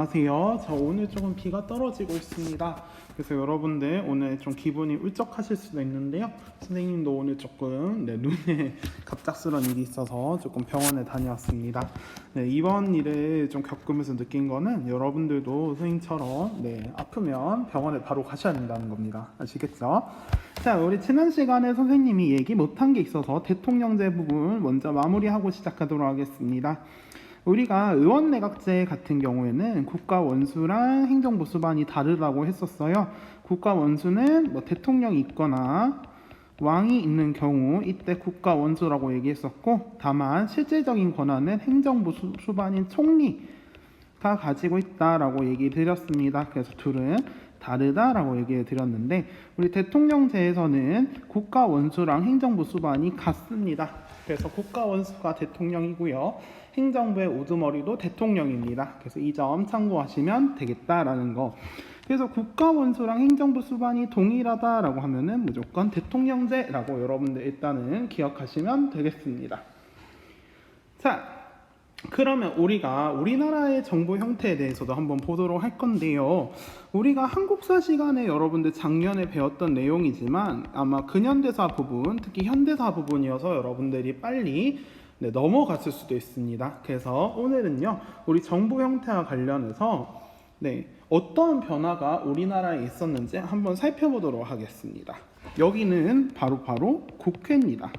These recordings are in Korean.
안녕하세요. 저 오늘 조금 비가 떨어지고 있습니다. 그래서 여러분들 오늘 좀 기분이 울적하실 수도 있는데요. 선생님도 오늘 조금 눈에 갑작스러운 일이 있어서 조금 병원에 다녀왔습니다. 이번 일을 좀 겪으면서 느낀 거는 여러분들도 선생님처럼 아프면 병원에 바로 가셔야 된다는 겁니다. 아시겠죠? 자, 우리 지난 시간에 선생님이 얘기 못한 게 있어서 대통령제 부분 먼저 마무리하고 시작하도록 하겠습니다. 우리가 의원내각제 같은 경우에는 국가원수랑 행정부 수반이 다르다고 했었어요. 국가원수는 대통령이 있거나 왕이 있는 경우 이때 국가원수라고 얘기했었고, 다만 실질적인 권한은 행정부 수반인 총리가 가지고 있다라고 얘기 드렸습니다. 그래서 둘은 다르다라고 얘기를 드렸는데, 우리 대통령제에서는 국가원수랑 행정부 수반이 같습니다. 그래서 국가원수가 대통령이고요, 행정부의 우두머리도 대통령입니다. 그래서 이 점 참고하시면 되겠다라는 거. 그래서 국가원수랑 행정부 수반이 동일하다라고 하면은 무조건 대통령제라고 여러분들 일단은 기억하시면 되겠습니다. 자, 그러면 우리가 우리나라의 정부 형태에 대해서도 한번 보도록 할 건데요. 우리가 한국사 시간에 여러분들 작년에 배웠던 내용이지만 아마 근현대사 부분, 특히 현대사 부분이어서 여러분들이 빨리 넘어갔을 수도 있습니다. 그래서 오늘은요, 우리 정부 형태와 관련해서 어떤 변화가 우리나라에 있었는지 한번 살펴보도록 하겠습니다. 여기는 바로 국회입니다.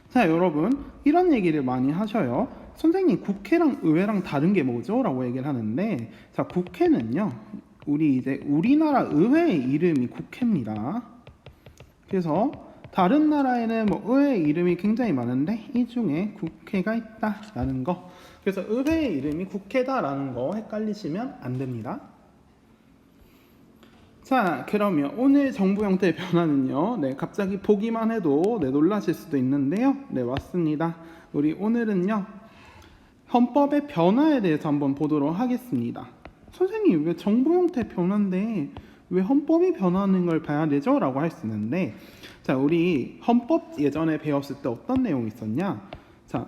자, 여러분 이런 얘기를 많이 하셔요. 선생님, 국회랑 의회랑 다른 게 뭐죠? 라고 얘기를 하는데, 자, 국회는요, 우리나라 의회의 이름이 국회입니다. 그래서 다른 나라에는 의회의 이름이 굉장히 많은데 이 중에 국회가 있다라는 거. 그래서 의회의 이름이 국회다라는 거 헷갈리시면 안 됩니다. 자, 그러면 오늘 정부 형태의 변화는요, 갑자기 보기만 해도 놀라실 수도 있는데요. 맞습니다. 우리 오늘은요, 헌법의 변화에 대해서 한번 보도록 하겠습니다. 선생님, 왜 정부 형태 변화인데 왜 헌법이 변하는 걸 봐야 되죠? 라고 할 수 있는데, 자, 우리 헌법 예전에 배웠을 때 어떤 내용이 있었냐? 자,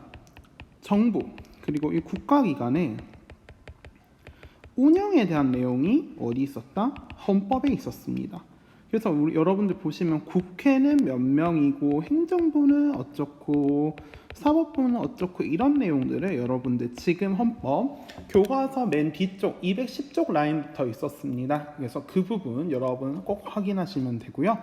정부 그리고 이 국가기관의 운영에 대한 내용이 어디 있었다? 헌법에 있었습니다. 그래서 여러분들 보시면 국회는 몇 명이고 행정부는 어쩌고 사법부는 어쩌고 이런 내용들을 여러분들 지금 헌법 교과서 맨 뒤쪽 210쪽 라인부터 있었습니다. 그래서 그 부분 여러분 꼭 확인하시면 되고요.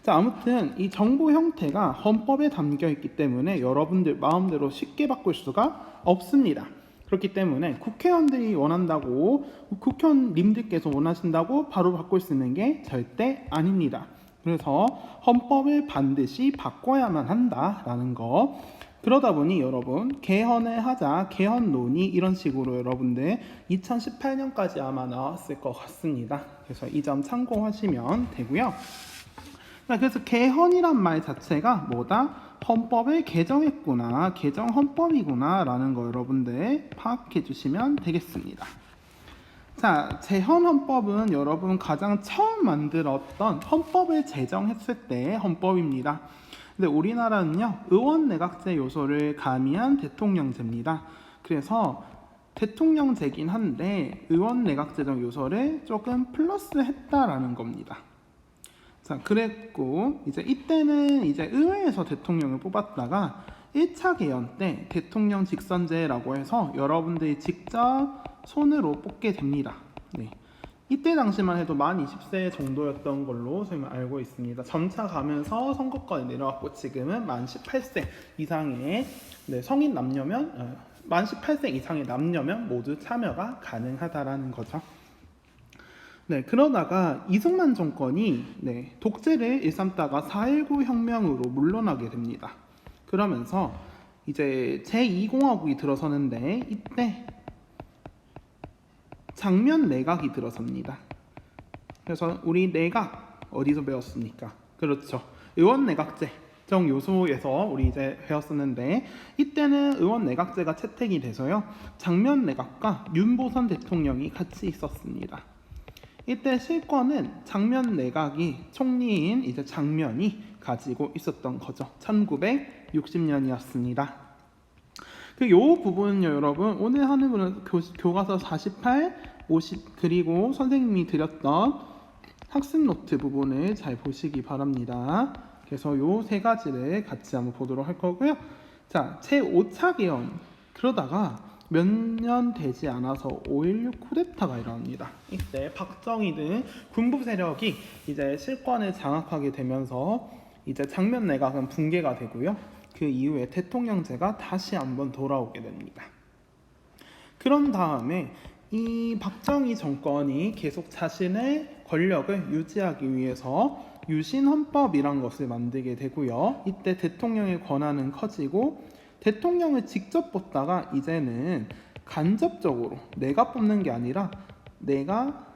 자, 아무튼 이 정부 형태가 헌법에 담겨 있기 때문에 여러분들 마음대로 쉽게 바꿀 수가 없습니다. 그렇기 때문에 국회의원들이 원한다고, 국회의원님들께서 원하신다고 바로 바꿀 수 있는 게 절대 아닙니다. 그래서 헌법을 반드시 바꿔야만 한다라는 거. 그러다 보니 여러분, 개헌을 하자, 개헌 논의 이런 식으로 여러분들 2018년까지 아마 나왔을 것 같습니다. 그래서 이 점 참고하시면 되고요. 자, 그래서 개헌이란 말 자체가 뭐다? 헌법을 개정했구나, 개정 헌법이구나 라는 거 여러분들 파악해 주시면 되겠습니다. 자, 제헌 헌법은 여러분 가장 처음 만들었던 헌법을 제정했을 때 헌법입니다. 근데 우리나라는요, 의원내각제 요소를 가미한 대통령제입니다. 그래서 대통령제긴 한데 의원내각제적 요소를 조금 플러스했다라는 겁니다. 자, 그랬고 이때는 의회에서 대통령을 뽑았다가 1차 개헌 때 대통령 직선제라고 해서 여러분들이 직접 손으로 뽑게 됩니다. 이때 당시만 해도 만 20세 정도였던 걸로 저희는 알고 있습니다. 점차 가면서 선거권이 내려왔고 지금은 만 18세 이상의 성인 남녀면 만 18세 이상의 남녀면 모두 참여가 가능하다라는 거죠. 그러다가 이승만 정권이 독재를 일삼다가 4.19 혁명으로 물러나게 됩니다. 그러면서 제2공화국이 들어서는데 이때 장면 내각이 들어섭니다. 그래서 우리 내각 어디서 배웠습니까? 그렇죠. 의원내각제 정 요소에서 우리 배웠었는데 이때는 의원내각제가 채택이 돼서요, 장면 내각과 윤보선 대통령이 같이 있었습니다. 이때 실권은 장면 내각이 총리인 장면이 가지고 있었던 거죠. 1960년이었습니다. 요 부분은요, 여러분 오늘 하는 분은 교과서 48, 50 그리고 선생님이 드렸던 학습 노트 부분을 잘 보시기 바랍니다. 그래서 요 세 가지를 같이 한번 보도록 할 거고요. 자, 제5차 개헌 그러다가 몇 년 되지 않아서 5.16 쿠데타가 일어납니다. 이때 박정희 등 군부 세력이 이제 실권을 장악하게 되면서 이제 장면 내각은 붕괴가 되고요. 그 이후에 대통령제가 다시 한번 돌아오게 됩니다. 그런 다음에 이 박정희 정권이 계속 자신의 권력을 유지하기 위해서 유신헌법이란 것을 만들게 되고요. 이때 대통령의 권한은 커지고 대통령을 직접 뽑다가 이제는 간접적으로 내가 뽑는 게 아니라 내가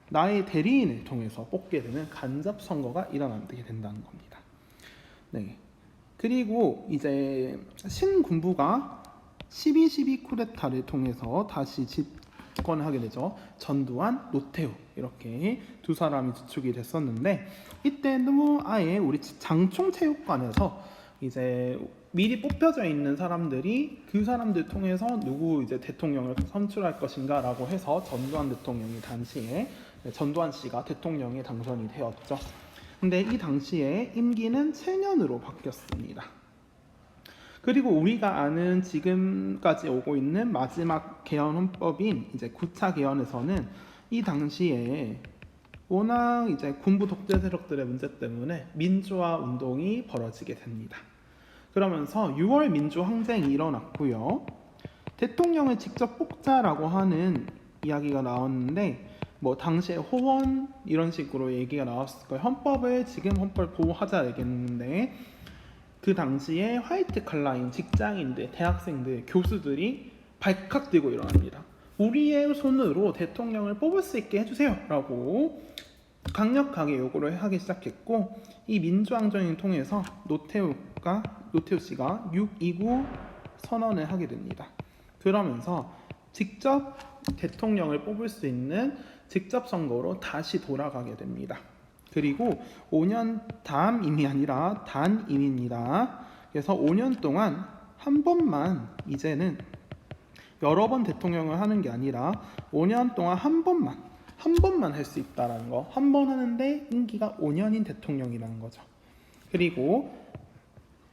나의 대리인을 통해서 뽑게 되는 간접 선거가 일어나게 된다는 겁니다. 네. 그리고 이제 신군부가 12.12 쿠데타를 통해서 다시 집권하게 되죠. 전두환, 노태우 이렇게 두 사람이 주축이 됐었는데 이때는 아예 우리 장충체육관에서 이제 미리 뽑혀져 있는 사람들이 그 사람들 통해서 누구 이제 대통령을 선출할 것인가라고 해서 전두환 대통령이 당시에 전두환 씨가 대통령에 당선이 되었죠. 근데 이 당시에 임기는 7년으로 바뀌었습니다. 그리고 우리가 아는 지금까지 오고 있는 마지막 개헌 헌법인 이제 9차 개헌에서는 이 당시에 워낙 이제 군부 독재 세력들의 문제 때문에 민주화 운동이 벌어지게 됩니다. 그러면서 6월 민주 항쟁이 일어났고요. 대통령을 직접 뽑자라고 하는 이야기가 나왔는데 뭐 당시에 호원 이런 식으로 얘기가 나왔을 거예요. 헌법을 지금 헌법을 보호하자 얘기했는데 그 당시에 화이트 칼라인 직장인들, 대학생들, 교수들이 발칵 뛰고 일어납니다. 우리의 손으로 대통령을 뽑을 수 있게 해주세요 라고 강력하게 요구를 하기 시작했고 이 민주항쟁을 통해서 노태우 씨가 6.29 선언을 하게 됩니다. 그러면서 직접 대통령을 뽑을 수 있는 직접 선거로 다시 돌아가게 됩니다. 그리고 5년 담임이 아니라 단임입니다. 그래서 5년 동안 한 번만 이제는 여러 번 대통령을 하는 게 아니라 5년 동안 한 번만 할 수 있다라는 거. 한 번 하는데 임기가 5년인 대통령이라는 거죠. 그리고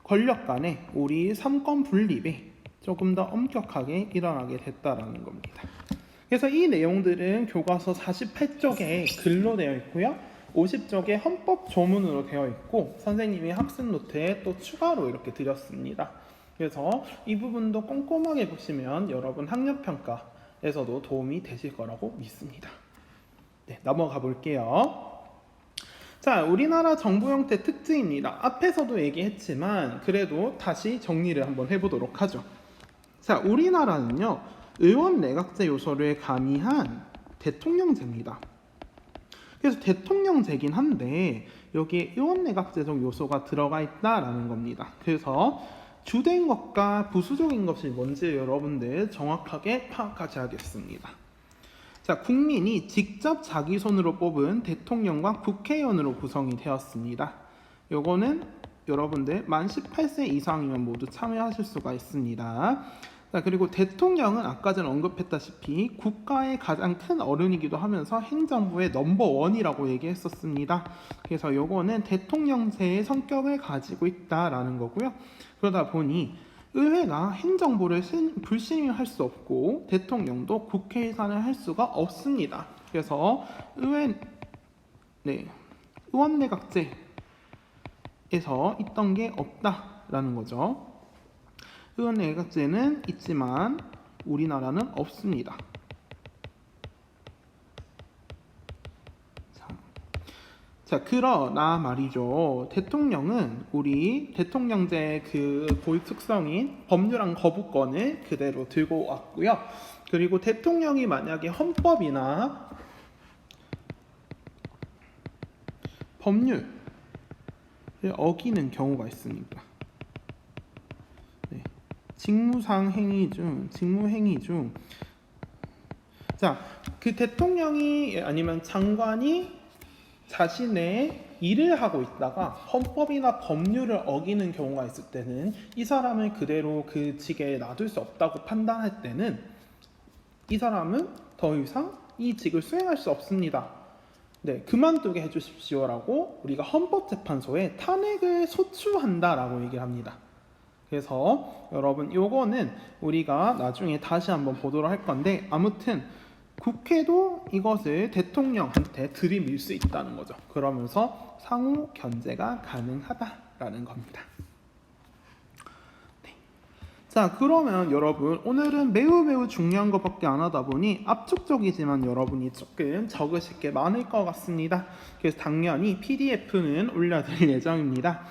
권력 간의 우리 삼권 분립이 조금 더 엄격하게 일어나게 됐다라는 겁니다. 그래서 이 내용들은 교과서 48쪽에 글로 되어 있고요. 50쪽에 헌법 조문으로 되어 있고 선생님이 학습 노트에 또 추가로 이렇게 드렸습니다. 그래서 이 부분도 꼼꼼하게 보시면 여러분 학력평가에서도 도움이 되실 거라고 믿습니다. 네, 넘어가 볼게요. 자, 우리나라 정부 형태 특징입니다. 앞에서도 얘기했지만 그래도 다시 정리를 한번 해보도록 하죠. 자, 우리나라는요 의원 내각제 요소를 가미한 대통령제입니다. 그래서 대통령제긴 한데 여기에 의원 내각제적 요소가 들어가 있다라는 겁니다. 그래서 주된 것과 부수적인 것이 뭔지 여러분들 정확하게 파악하셔야겠습니다. 자, 국민이 직접 자기 손으로 뽑은 대통령과 국회의원으로 구성이 되었습니다. 요거는 여러분들 만 18세 이상이면 모두 참여하실 수가 있습니다. 자, 그리고 대통령은 아까 전에 언급했다시피 국가의 가장 큰 어른이기도 하면서 행정부의 넘버원이라고 얘기했었습니다. 그래서 요거는 대통령제의 성격을 가지고 있다라는 거고요. 그러다 보니 의회가 행정부를 불신임할 수 없고 대통령도 국회 예산을 할 수가 없습니다. 그래서 의원 내각제에서 있던 게 없다라는 거죠. 의원 내각제는 있지만 우리나라는 없습니다. 자, 그러나 말이죠. 대통령은 우리 대통령제 그 고유 특성인 법률안 거부권을 그대로 들고 왔고요. 그리고 대통령이 만약에 헌법이나 법률을 어기는 경우가 있습니다. 네. 직무 행위 중 자, 그 대통령이 아니면 장관이 자신의 일을 하고 있다가 헌법이나 법률을 어기는 경우가 있을 때는 이 사람을 그대로 그 직에 놔둘 수 없다고 판단할 때는 이 사람은 더 이상 이 직을 수행할 수 없습니다. 네, 그만두게 해주십시오라고 우리가 헌법재판소에 탄핵을 소추한다라고 얘기를 합니다. 그래서 여러분 요거는 우리가 나중에 다시 한번 보도록 할 건데, 아무튼 국회도 이것을 대통령한테 들이밀 수 있다는 거죠. 그러면서 상호 견제가 가능하다라는 겁니다. 네. 자, 그러면 여러분 오늘은 매우 중요한 것밖에 안 하다 보니 압축적이지만 여러분이 조금 적으실 게 많을 것 같습니다. 그래서 당연히 PDF는 올려드릴 예정입니다.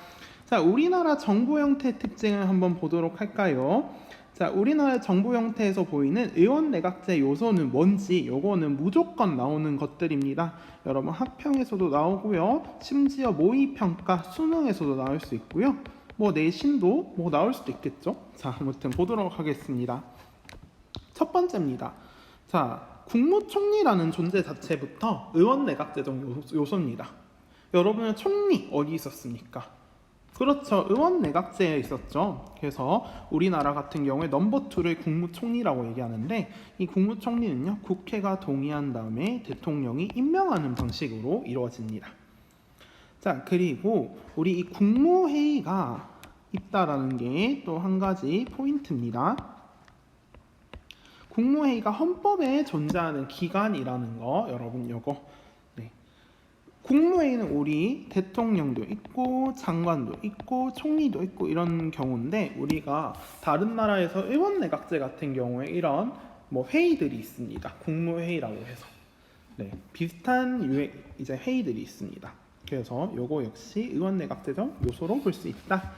자, 우리나라 정부 형태 특징을 한번 보도록 할까요? 자, 우리나라 정부 형태에서 보이는 의원 내각제 요소는 뭔지 요거는 무조건 나오는 것들입니다. 여러분 학평에서도 나오고요. 심지어 모의평가 수능에서도 나올 수 있고요. 뭐 내신도 뭐 나올 수도 있겠죠. 자, 아무튼 보도록 하겠습니다. 첫 번째입니다. 자, 국무총리라는 존재 자체부터 의원 내각제적 요소입니다. 여러분은 총리 어디 있었습니까? 그렇죠. 의원 내각제에 있었죠. 그래서 우리나라 같은 경우에 넘버 2를 국무총리라고 얘기하는데, 이 국무총리는요, 국회가 동의한 다음에 대통령이 임명하는 방식으로 이루어집니다. 자, 그리고 우리 이 국무회의가 있다라는 게 또 한 가지 포인트입니다. 국무회의가 헌법에 존재하는 기관이라는 거, 여러분 요거. 네. 국무회의는 우리 대통령도 있고 장관도 있고 총리도 있고 이런 경우인데, 우리가 다른 나라에서 의원 내각제 같은 경우에 이런 뭐 회의들이 있습니다. 국무회의라고 해서. 네. 비슷한 유의 이제 회의들이 있습니다. 그래서 요거 역시 의원 내각제적 요소로 볼 수 있다.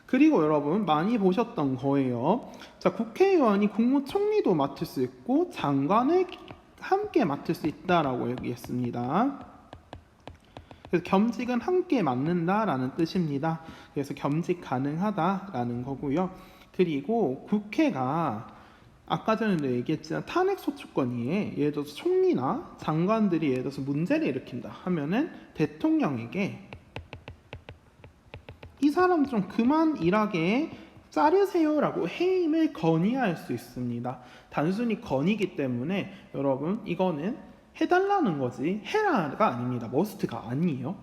그리고 여러분 많이 보셨던 거예요. 자, 국회의원이 국무총리도 맡을 수 있고 장관을 함께 맡을 수 있다라고 얘기했습니다. 그래서 겸직은 함께 맡는다라는 뜻입니다. 그래서 겸직 가능하다라는 거고요. 그리고 국회가 아까 전에도 얘기했지만 탄핵 소추권이 예를 들어서 총리나 장관들이 예를 들어서 문제를 일으킨다 하면은 대통령에게 이 사람 좀 그만 일하게 자르세요라고 해임을 건의할 수 있습니다. 단순히 건의기 때문에 여러분 이거는 해달라는 거지 해라가 아닙니다. 머스트가 아니에요.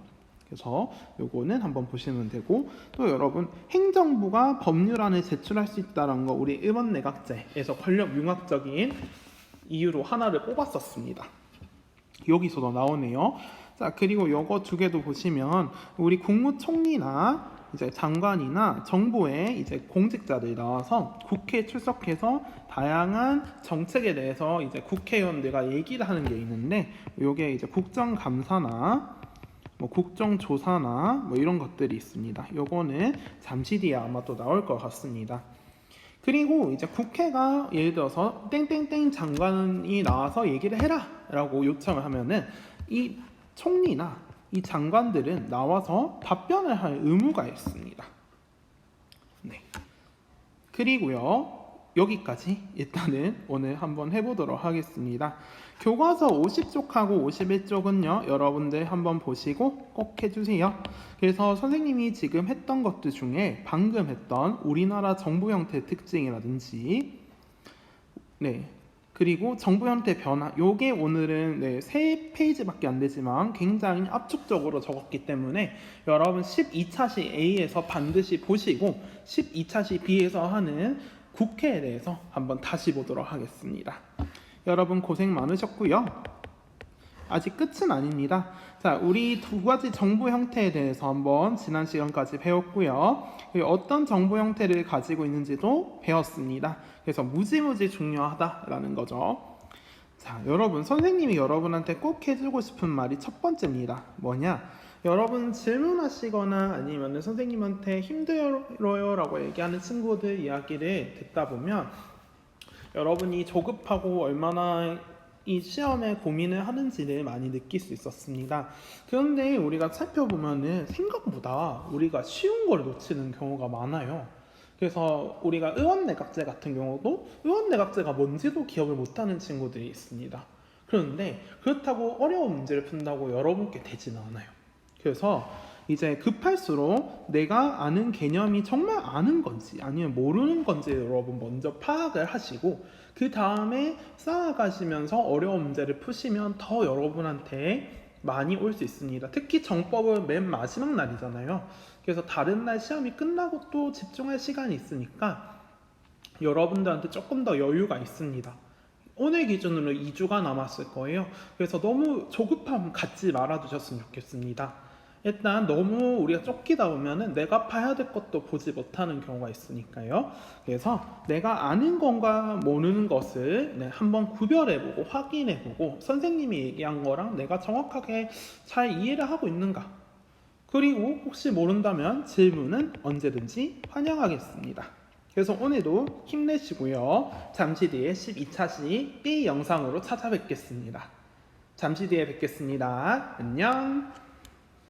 그래서 요거는 한번 보시면 되고, 또 여러분 행정부가 법률안을 제출할 수 있다는 거 우리 의원 내각제에서 권력 융합적인 이유로 하나를 뽑았었습니다. 여기서도 나오네요. 자, 그리고 요거 두 개도 보시면 우리 국무총리나 이제 장관이나 정부의 이제 공직자들이 나와서 국회에 출석해서 다양한 정책에 대해서 이제 국회의원들과 얘기를 하는 게 있는데, 요게 이제 국정감사나 뭐 국정조사나 뭐 이런 것들이 있습니다. 요거는 잠시 뒤에 아마 또 나올 것 같습니다. 그리고 이제 국회가 예를 들어서 땡땡땡 장관이 나와서 얘기를 해라 라고 요청을 하면은 이 총리나 이 장관들은 나와서 답변을 할 의무가 있습니다. 네. 그리고요, 여기까지 일단은 오늘 한번 해보도록 하겠습니다. 교과서 50쪽하고 51쪽은요 여러분들 한번 보시고 꼭 해주세요. 그래서 선생님이 지금 했던 것들 중에 방금 했던 우리나라 정부 형태 특징이라든지, 네, 그리고 정부 형태 변화, 요게 오늘은 네, 3페이지밖에 안 되지만 굉장히 압축적으로 적었기 때문에 여러분 12차시 A에서 반드시 보시고 12차시 B에서 하는 국회에 대해서 한번 다시 보도록 하겠습니다. 여러분 고생 많으셨고요. 아직 끝은 아닙니다. 자, 우리 두 가지 정부 형태에 대해서 한번 지난 시간까지 배웠고요. 어떤 정부 형태를 가지고 있는지도 배웠습니다. 그래서 무지무지 중요하다라는 거죠. 자, 여러분 선생님이 여러분한테 꼭 해주고 싶은 말이 첫 번째입니다. 뭐냐? 여러분 질문하시거나 아니면 선생님한테 힘들어요 라고 얘기하는 친구들 이야기를 듣다 보면 여러분이 조급하고 얼마나 이 시험에 고민을 하는지를 많이 느낄 수 있었습니다. 그런데 우리가 살펴보면은 생각보다 우리가 쉬운 걸 놓치는 경우가 많아요. 그래서 우리가 의원내각제 같은 경우도 의원내각제가 뭔지도 기억을 못하는 친구들이 있습니다. 그런데 그렇다고 어려운 문제를 푼다고 여러분께 되지는 않아요. 그래서 이제 급할수록 내가 아는 개념이 정말 아는 건지 아니면 모르는 건지 여러분 먼저 파악을 하시고 그 다음에 쌓아가시면서 어려운 문제를 푸시면 더 여러분한테 많이 올 수 있습니다. 특히 정법은 맨 마지막 날이잖아요. 그래서 다른 날 시험이 끝나고 또 집중할 시간이 있으니까 여러분들한테 조금 더 여유가 있습니다. 오늘 기준으로 2주가 남았을 거예요. 그래서 너무 조급함 갖지 말아 두셨으면 좋겠습니다. 일단 너무 우리가 쫓기다 보면은 내가 봐야 될 것도 보지 못하는 경우가 있으니까요. 그래서 내가 아는 것과 모르는 것을 한번 구별해보고 확인해보고 선생님이 얘기한 거랑 내가 정확하게 잘 이해를 하고 있는가. 그리고 혹시 모른다면 질문은 언제든지 환영하겠습니다. 그래서 오늘도 힘내시고요. 잠시 뒤에 12차시 B 영상으로 찾아뵙겠습니다. 잠시 뒤에 뵙겠습니다. 안녕.